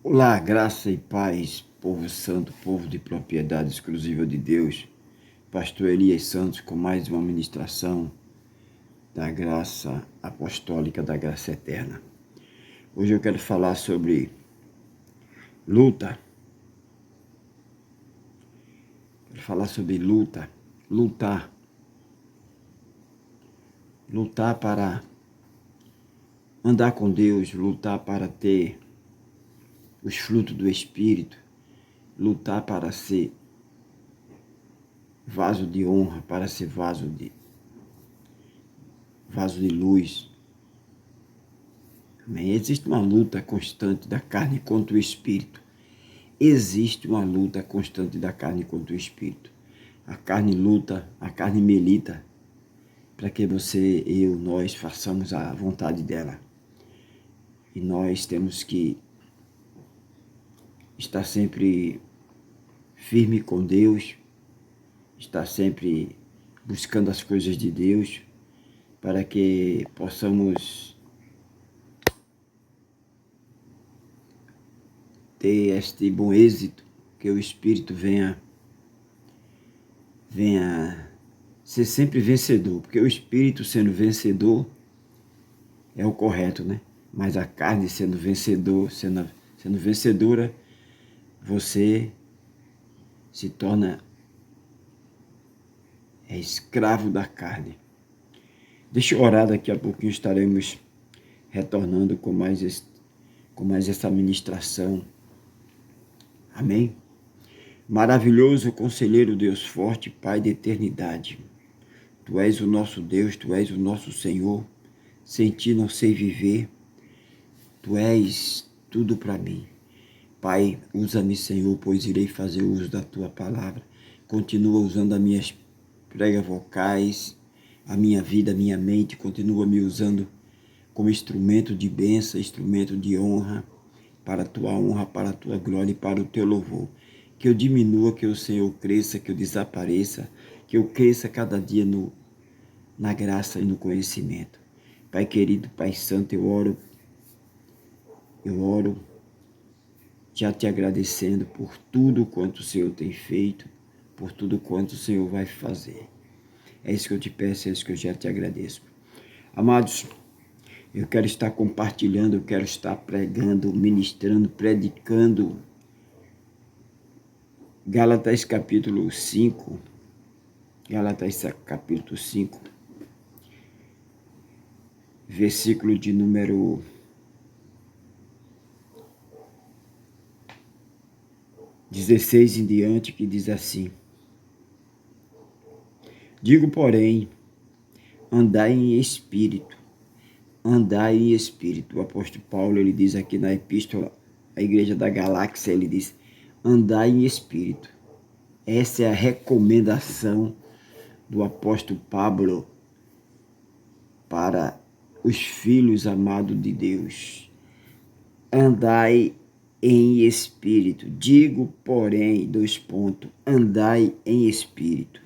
Olá, graça e paz, povo santo, povo de propriedade exclusiva de Deus. Pastor Elias Santos com mais uma ministração da graça apostólica, da graça eterna. Hoje eu quero falar sobre luta. Quero falar sobre luta. Lutar. Lutar para andar com Deus, lutar para ter os frutos do Espírito, lutar para ser vaso de honra, para ser vaso de luz. Amém? Existe uma luta constante da carne contra o Espírito. Existe uma luta constante da carne contra o Espírito. A carne luta, a carne milita para que você, eu, nós façamos a vontade dela. E nós temos que estar sempre firme com Deus, estar sempre buscando as coisas de Deus, para que possamos ter este bom êxito, que o Espírito venha ser sempre vencedor, porque o Espírito sendo vencedor é o correto, né? Mas a carne sendo vencedora, você se torna escravo da carne. Deixa eu orar, daqui a pouquinho estaremos retornando com mais essa ministração. Amém? Maravilhoso conselheiro, Deus forte, Pai da eternidade. Tu és o nosso Deus, Tu és o nosso Senhor. Sem Ti não sei viver. Tu és tudo para mim. Pai, usa-me, Senhor, pois irei fazer uso da Tua palavra. Continua usando as minhas pregas vocais, a minha vida, a minha mente. Continua me usando como instrumento de bênção, instrumento de honra, para a Tua honra, para a Tua glória e para o Teu louvor. Que eu diminua, que o Senhor cresça, que eu desapareça, que eu cresça cada dia na graça e no conhecimento. Pai querido, Pai santo, eu oro já te agradecendo por tudo quanto o Senhor tem feito, por tudo quanto o Senhor vai fazer. É isso que eu te peço, é isso que eu já te agradeço. Amados, eu quero estar compartilhando, eu quero estar pregando, ministrando, predicando Gálatas capítulo 5, versículo de número 16 em diante, que diz assim: Digo, porém, andai em espírito, andai em espírito. O apóstolo Paulo, ele diz aqui na epístola à igreja da Galáxia, ele diz, andai em espírito. Essa é a recomendação do apóstolo Pablo para os filhos amados de Deus. Andai em espírito. Digo, porém, andai em espírito.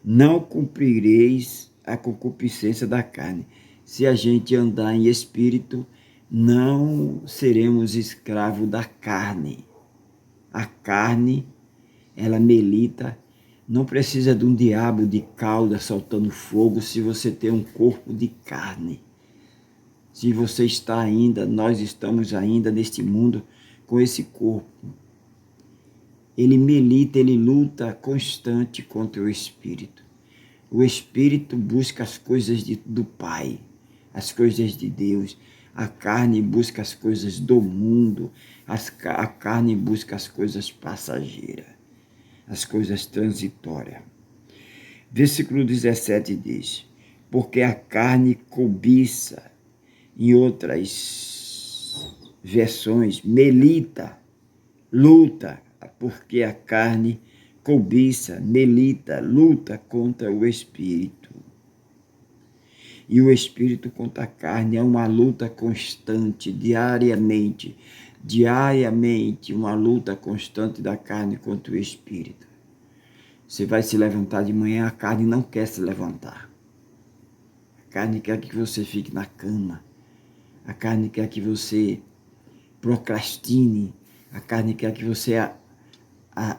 Não cumprireis a concupiscência da carne. Se a gente andar em espírito, não seremos escravos da carne. A carne, ela milita, não precisa de um diabo de cauda soltando fogo se você tem um corpo de carne. Se você está ainda, nós estamos ainda neste mundo com esse corpo. Ele milita, ele luta constante contra o Espírito. O Espírito busca as coisas do Pai, as coisas de Deus. A carne busca as coisas do mundo. A carne busca as coisas passageiras, as coisas transitórias. Versículo 17 diz, porque a carne cobiça, em outras versões, milita, luta, porque a carne cobiça, milita, luta contra o Espírito. E o Espírito contra a carne é uma luta constante, diariamente, uma luta constante da carne contra o Espírito. Você vai se levantar de manhã, a carne não quer se levantar. A carne quer que você fique na cama. A carne quer que você procrastine, a carne quer que você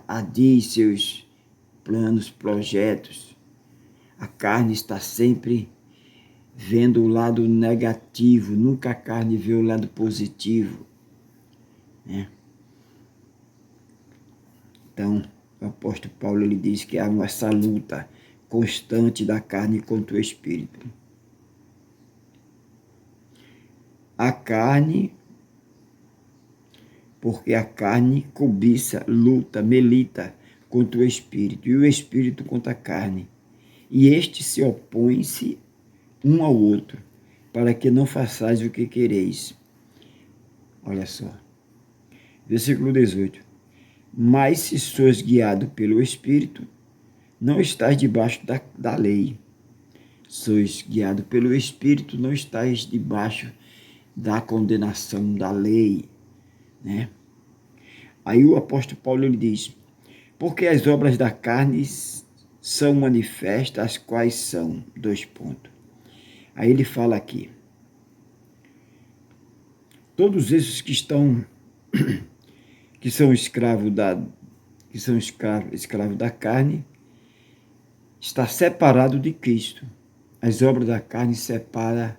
adie seus planos, projetos. A carne está sempre vendo o lado negativo, nunca a carne vê o lado positivo, né? Então, o apóstolo Paulo ele diz que há essa luta constante da carne contra o espírito. A carne, porque a carne cobiça, luta, milita contra o espírito, e o espírito contra a carne. E estes se opõem-se um ao outro, para que não façais o que quereis. Olha só. Versículo 18. Mas se sois guiado pelo Espírito, não estáis debaixo da lei. Sois guiado pelo Espírito, não estáis debaixo da condenação da lei, né? Aí o apóstolo Paulo ele diz, porque as obras da carne são manifestas, as quais são, dois pontos. Aí ele fala aqui, todos esses que são escravos da carne, está separado de Cristo. As obras da carne separam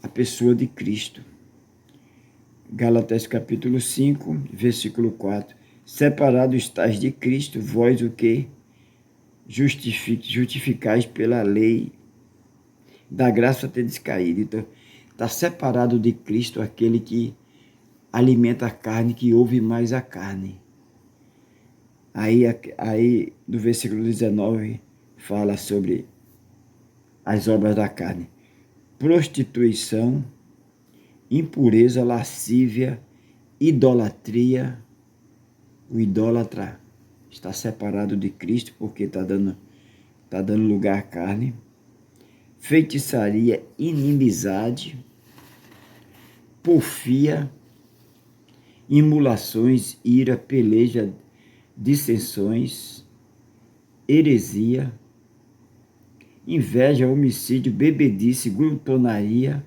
a pessoa de Cristo. Gálatas capítulo 5, versículo 4. Separado estáis de Cristo, vós o que justificais pela lei, da graça tendes caído. Então, está separado de Cristo aquele que alimenta a carne, que ouve mais a carne. Aí do versículo 19, fala sobre as obras da carne. Prostituição, impureza, lascívia, idolatria. O idólatra está separado de Cristo porque está dando lugar à carne. Feitiçaria, inimizade, porfia, imulações, ira, peleja, dissensões, heresia, inveja, homicídio, bebedice, glutonaria,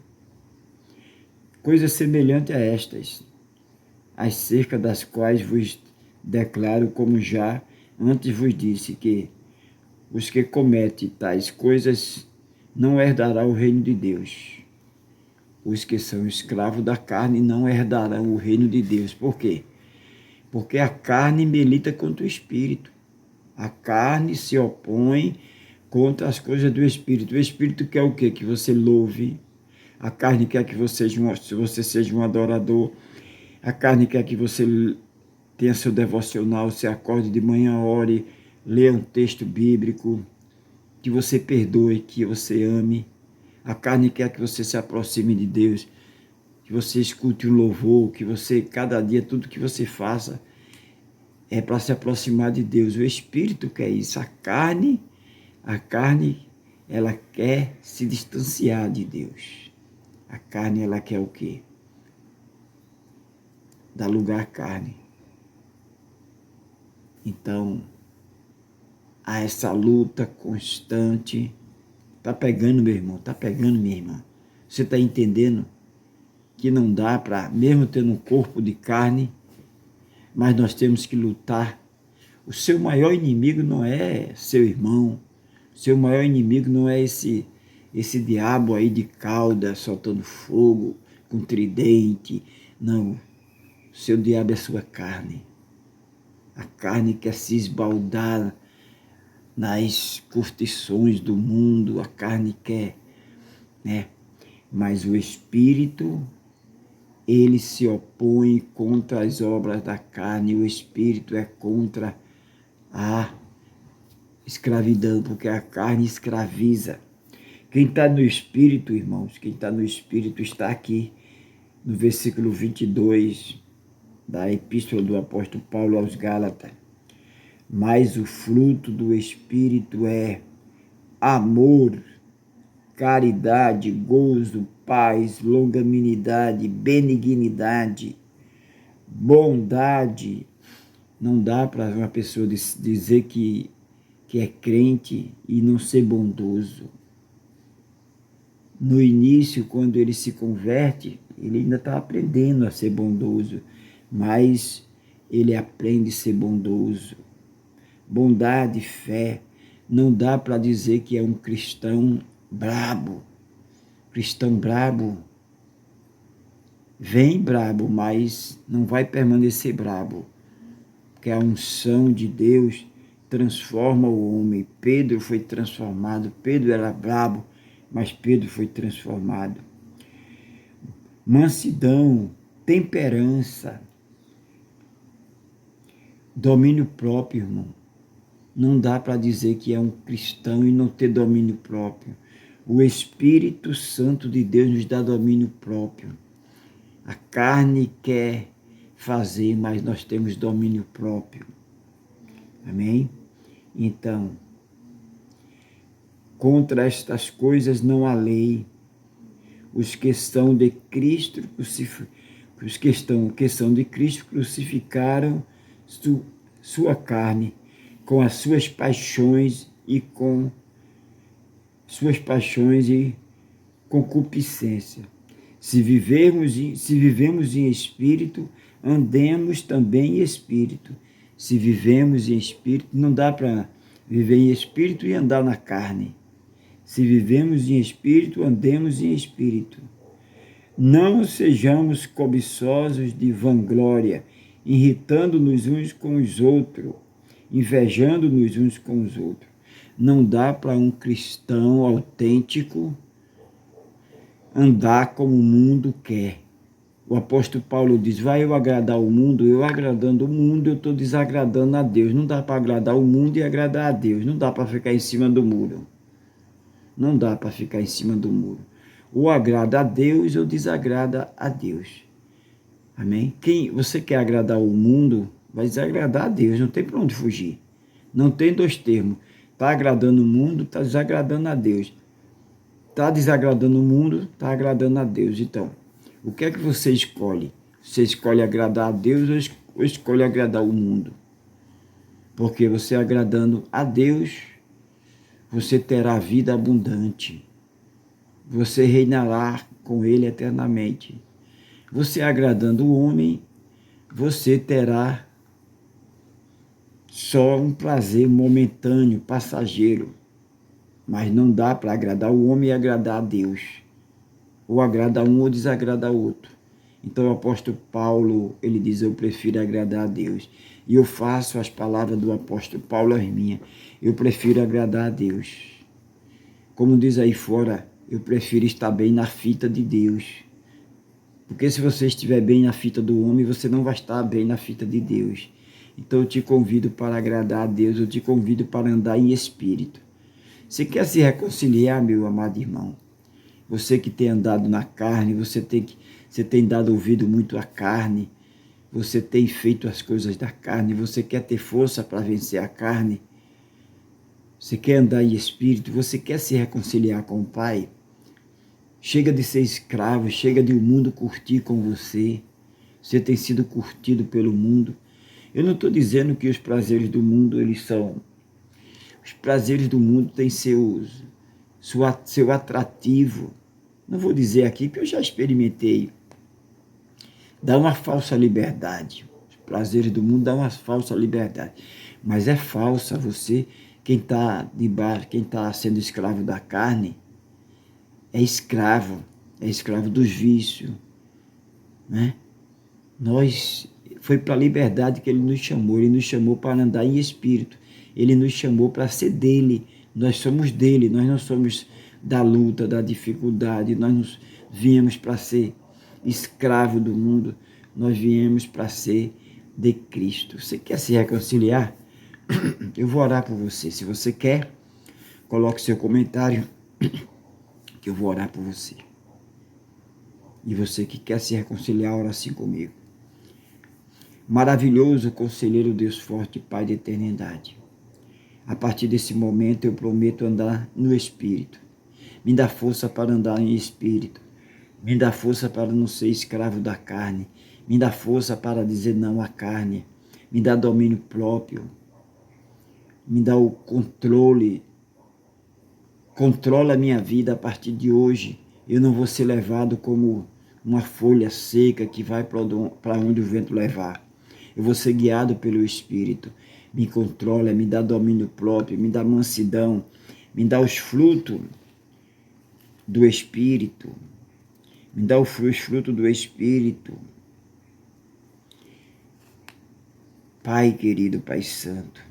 coisa semelhante a estas, acerca das quais vos declaro, como já antes vos disse, que os que cometem tais coisas não herdarão o reino de Deus. Os que são escravos da carne não herdarão o reino de Deus. Por quê? Porque a carne milita contra o espírito. A carne se opõe contra as coisas do espírito. O espírito quer o quê? Que você louve. A carne quer que você seja um adorador. A carne quer que você tenha seu devocional, você acorde de manhã, ore, leia um texto bíblico, que você perdoe, que você ame. A carne quer que você se aproxime de Deus, que você escute um louvor, que você, cada dia, tudo que você faça é para se aproximar de Deus. O Espírito quer isso. A carne, ela quer se distanciar de Deus. A carne, ela quer o quê? Dar lugar à carne. Então, há essa luta constante. Tá pegando, meu irmão? Tá pegando, minha irmã? Você está entendendo que não dá para, mesmo tendo um corpo de carne, mas nós temos que lutar. O seu maior inimigo não é seu irmão. O seu maior inimigo não é esse diabo aí de cauda, soltando fogo, com tridente. Não. O seu diabo é sua carne. A carne quer se esbaldar nas curtições do mundo, a carne quer, né? Mas o Espírito, ele se opõe contra as obras da carne, o Espírito é contra a escravidão, porque a carne escraviza. Quem está no Espírito, irmãos, quem está no Espírito está aqui no versículo 22 da epístola do apóstolo Paulo aos Gálatas. Mas o fruto do Espírito é amor, caridade, gozo, paz, longanimidade, benignidade, bondade. Não dá para uma pessoa dizer que é crente e não ser bondoso. No início, quando ele se converte, Ele ainda está aprendendo a ser bondoso, mas ele aprende a ser bondoso. Bondade, fé, não dá para dizer que é um cristão brabo. Cristão brabo vem brabo, mas não vai permanecer brabo, porque a unção de Deus transforma o homem. Pedro foi transformado. Pedro era brabo, mas Pedro foi transformado. Mansidão, temperança, domínio próprio, irmão. Não dá para dizer que é um cristão e não ter domínio próprio. O Espírito Santo de Deus nos dá domínio próprio. A carne quer fazer, mas nós temos domínio próprio. Amém? Então, contra estas coisas não há lei. Os que são de Cristo crucificaram sua carne com as suas paixões e concupiscência. Se vivemos em espírito, andemos também em espírito. Se vivemos em espírito, não dá para viver em espírito e andar na carne. Se vivemos em espírito, andemos em espírito. Não sejamos cobiçosos de vanglória, irritando-nos uns com os outros, invejando-nos uns com os outros. Não dá para um cristão autêntico andar como o mundo quer. O apóstolo Paulo diz, vai eu agradar o mundo, eu agradando o mundo, eu estou desagradando a Deus. Não dá para agradar o mundo e agradar a Deus. Não dá para ficar em cima do muro. Não dá para ficar em cima do muro. Ou agrada a Deus ou desagrada a Deus. Amém? Você quer agradar o mundo, vai desagradar a Deus. Não tem para onde fugir. Não tem dois termos. Está agradando o mundo, está desagradando a Deus. Está desagradando o mundo, está agradando a Deus. Então, o que é que você escolhe? Você escolhe agradar a Deus ou escolhe agradar o mundo? Porque você agradando a Deus, você terá vida abundante. Você reinará com Ele eternamente. Você agradando o homem, você terá só um prazer momentâneo, passageiro. Mas não dá para agradar o homem e agradar a Deus. Ou agrada um ou desagrada outro. Então o apóstolo Paulo, ele diz, eu prefiro agradar a Deus. E eu faço as palavras do apóstolo Paulo as minhas. Eu prefiro agradar a Deus. Como diz aí fora, eu prefiro estar bem na fita de Deus. Porque se você estiver bem na fita do homem, você não vai estar bem na fita de Deus. Então eu te convido para agradar a Deus, eu te convido para andar em espírito. Você quer se reconciliar, meu amado irmão? Você que tem andado na carne, você tem dado ouvido muito à carne, você tem feito as coisas da carne, você quer ter força para vencer a carne, você quer andar em espírito, você quer se reconciliar com o Pai? Chega de ser escravo, chega de o mundo curtir com você. Você tem sido curtido pelo mundo. Eu não estou dizendo que os prazeres do mundo, eles são... Os prazeres do mundo têm seu atrativo. Não vou dizer aqui, porque eu já experimentei. Dá uma falsa liberdade. Os prazeres do mundo dão uma falsa liberdade. Mas é falsa você, quem está debaixo, quem está sendo escravo da carne, é escravo dos vícios, né? Foi para a liberdade que Ele nos chamou para andar em espírito, Ele nos chamou para ser dEle, nós somos dEle, nós não somos da luta, da dificuldade, nós viemos para ser escravo do mundo, nós viemos para ser de Cristo. Você quer se reconciliar? Eu vou orar por você. Se você quer, coloque seu comentário, que eu vou orar por você. E você que quer se reconciliar, ora assim comigo. Maravilhoso conselheiro, Deus forte, Pai da eternidade. A partir desse momento eu prometo andar no Espírito. Me dá força para andar em Espírito. Me dá força para não ser escravo da carne. Me dá força para dizer não à carne. Me dá domínio próprio. Me dá o controle. Controla a minha vida a partir de hoje. Eu não vou ser levado como uma folha seca que vai para onde o vento levar. Eu vou ser guiado pelo Espírito. Me controla, me dá domínio próprio, me dá mansidão, me dá os frutos do Espírito. Me dá os frutos do Espírito. Pai querido, Pai Santo,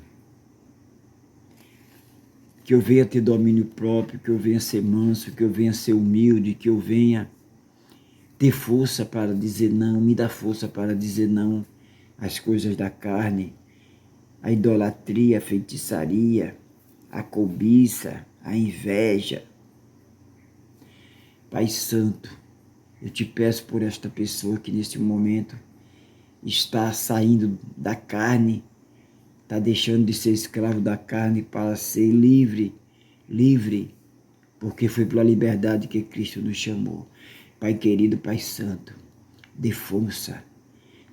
que eu venha ter domínio próprio, que eu venha ser manso, que eu venha ser humilde, que eu venha ter força para dizer não, me dá força para dizer não às coisas da carne, a idolatria, a feitiçaria, a cobiça, a inveja. Pai Santo, eu te peço por esta pessoa que neste momento está saindo da carne, está deixando de ser escravo da carne para ser livre, porque foi pela liberdade que Cristo nos chamou. Pai querido, Pai Santo, dê força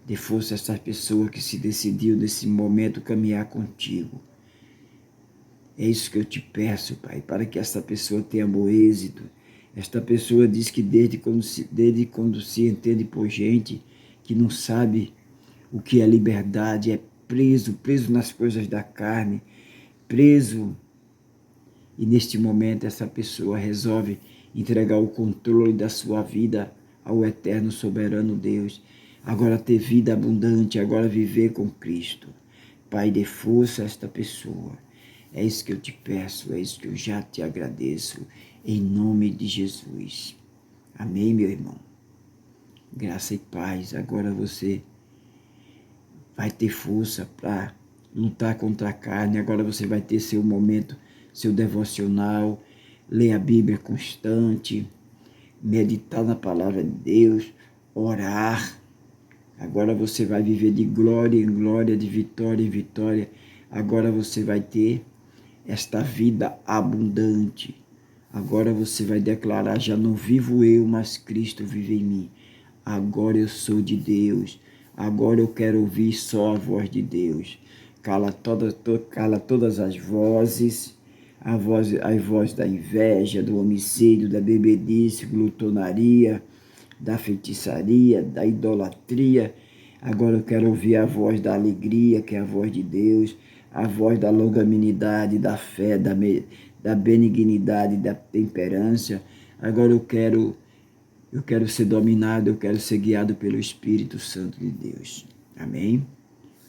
a essa pessoa que se decidiu nesse momento caminhar contigo. É isso que eu te peço, Pai, para que essa pessoa tenha bom êxito. Esta pessoa diz que desde quando se entende por gente que não sabe o que é liberdade, é preso nas coisas da carne, preso. E neste momento essa pessoa resolve entregar o controle da sua vida ao eterno soberano Deus. Agora ter vida abundante, agora viver com Cristo. Pai, dê força a esta pessoa. É isso que eu te peço, é isso que eu já te agradeço, em nome de Jesus. Amém, meu irmão? Graça e paz. Agora você vai ter força para lutar contra a carne. Agora você vai ter seu momento, seu devocional, ler a Bíblia constante, meditar na palavra de Deus, orar. Agora você vai viver de glória em glória, de vitória em vitória. Agora você vai ter esta vida abundante. Agora você vai declarar: já não vivo eu, mas Cristo vive em mim. Agora eu sou de Deus. Agora eu quero ouvir só a voz de Deus. Cala todas as vozes, a voz da inveja, do homicídio, da bebedice, glutonaria, da feitiçaria, da idolatria. Agora eu quero ouvir a voz da alegria, que é a voz de Deus, a voz da longanimidade, da fé, da benignidade, da temperança. Agora eu quero ser dominado, eu quero ser guiado pelo Espírito Santo de Deus. Amém?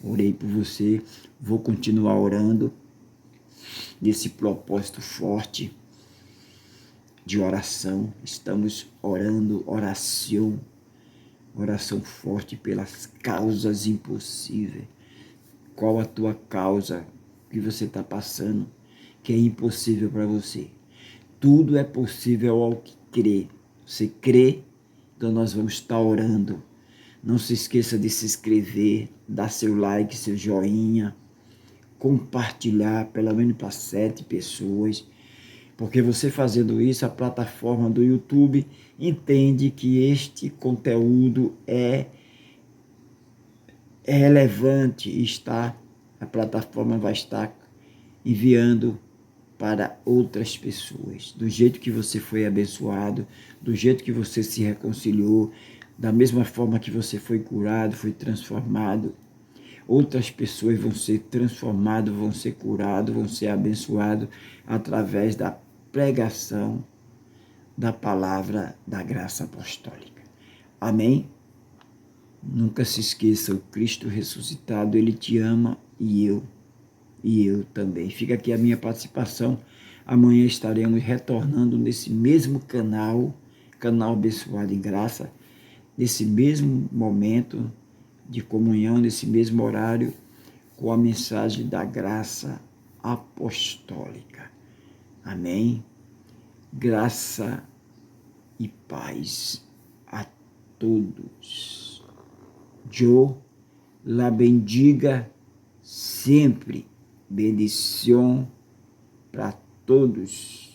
Orei por você, vou continuar orando nesse propósito forte de oração. Estamos orando, oração forte pelas causas impossíveis. Qual a tua causa que você está passando que é impossível para você? Tudo é possível ao que crê. Você crê? Então nós vamos estar orando. Não se esqueça de se inscrever, dar seu like, seu joinha, compartilhar pelo menos para 7 pessoas. Porque você fazendo isso, a plataforma do YouTube entende que este conteúdo é relevante e a plataforma vai estar enviando para outras pessoas. Do jeito que você foi abençoado, do jeito que você se reconciliou, da mesma forma que você foi curado, foi transformado, outras pessoas vão ser transformadas, vão ser curadas, vão ser abençoadas através da pregação da palavra da graça apostólica. Amém? Nunca se esqueça, o Cristo ressuscitado, Ele te ama e eu também. Fica aqui a minha participação. Amanhã estaremos retornando nesse mesmo canal abençoado em graça, nesse mesmo momento de comunhão, nesse mesmo horário, com a mensagem da graça apostólica. Amém? Graça e paz a todos. Yo la bendiga sempre. Bendição para todos.